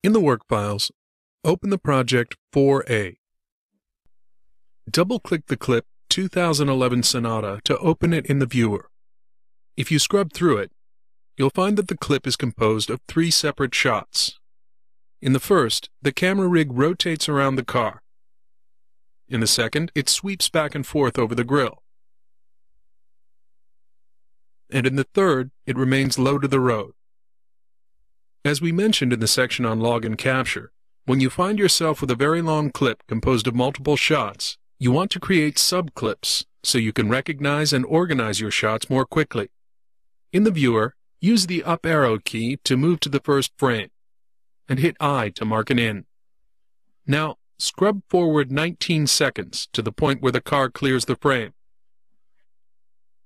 In the work files, open the project 4A. Double-click the clip 2011 Sonata to open it in the viewer. If you scrub through it, you'll find that the clip is composed of 3 separate shots. In the first, the camera rig rotates around the car. In the second, it sweeps back and forth over the grille. And in the third, it remains low to the road. As we mentioned in the section on log and capture, when you find yourself with a very long clip composed of multiple shots, you want to create subclips so you can recognize and organize your shots more quickly. In the viewer, use the up arrow key to move to the first frame, and hit I to mark an in. Now, scrub forward 19 seconds to the point where the car clears the frame.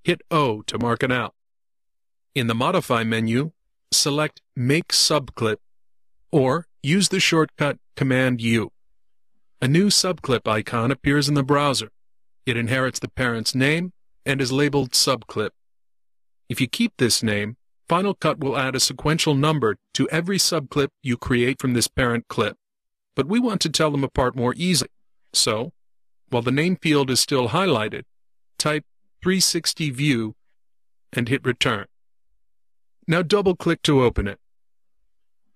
Hit O to mark an out. In the Modify menu, select Make Subclip, or use the shortcut Command U. A new subclip icon appears in the browser. It inherits the parent's name and is labeled Subclip. If you keep this name, Final Cut will add a sequential number to every subclip you create from this parent clip. But we want to tell them apart more easily. So, while the name field is still highlighted, type 360 View and hit Return. Now double-click to open it.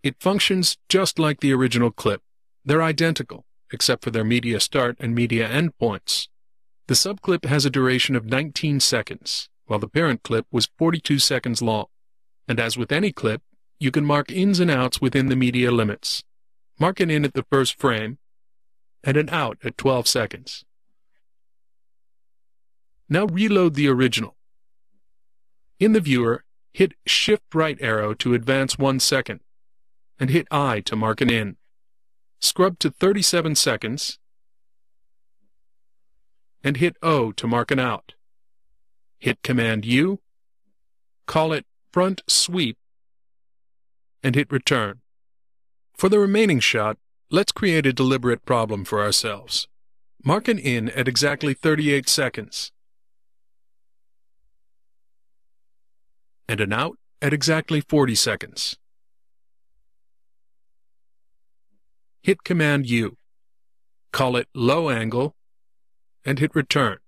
It functions just like the original clip. They're identical, except for their media start and media end points. The subclip has a duration of 19 seconds, while the parent clip was 42 seconds long. And as with any clip, you can mark ins and outs within the media limits. Mark an in at the first frame, and an out at 12 seconds. Now reload the original. In the viewer, hit Shift right arrow to advance 1 second, and hit I to mark an in. Scrub to 37 seconds, and hit O to mark an out. Hit Command U, call it Front Sweep, and hit Return. For the remaining shot, let's create a deliberate problem for ourselves. Mark an in at exactly 38 seconds, and an out at exactly 40 seconds. Hit Command U, call it Low Angle, and hit Return.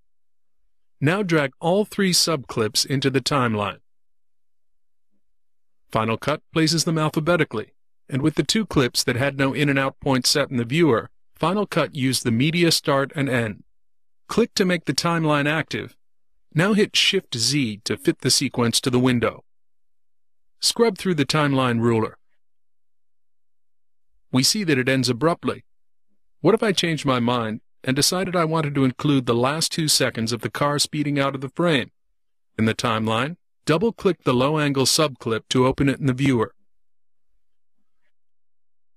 Now drag all 3 subclips into the timeline. Final Cut places them alphabetically, and with the 2 clips that had no in and out point set in the viewer, Final Cut used the media start and end. Click to make the timeline active. Now hit Shift Z to fit the sequence to the window. Scrub through the timeline ruler. We see that it ends abruptly. What if I changed my mind and decided I wanted to include the last 2 seconds of the car speeding out of the frame? In the timeline, double-click the low-angle subclip to open it in the viewer.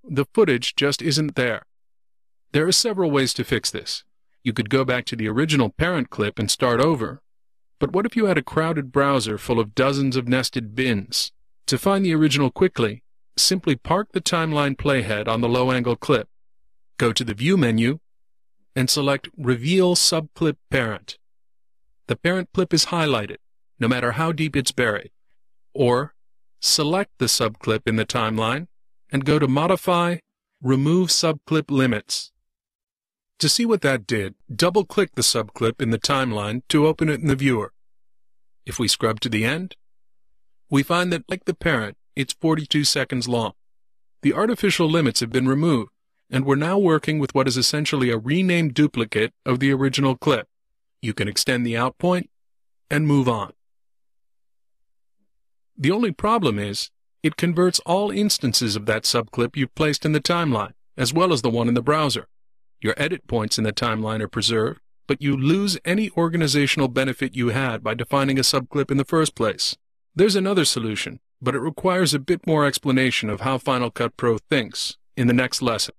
The footage just isn't there. There are several ways to fix this. You could go back to the original parent clip and start over. But what if you had a crowded browser full of dozens of nested bins? To find the original quickly, simply park the timeline playhead on the low-angle clip. Go to the View menu and select Reveal Subclip Parent. The parent clip is highlighted, no matter how deep it's buried. Or, select the subclip in the timeline and go to Modify, Remove Subclip Limits. To see what that did, double-click the subclip in the timeline to open it in the viewer. If we scrub to the end, we find that, like the parent, it's 42 seconds long. The artificial limits have been removed, and we're now working with what is essentially a renamed duplicate of the original clip. You can extend the out point and move on. The only problem is, it converts all instances of that subclip you've placed in the timeline, as well as the one in the browser. Your edit points in the timeline are preserved, but you lose any organizational benefit you had by defining a subclip in the first place. There's another solution, but it requires a bit more explanation of how Final Cut Pro thinks in the next lesson.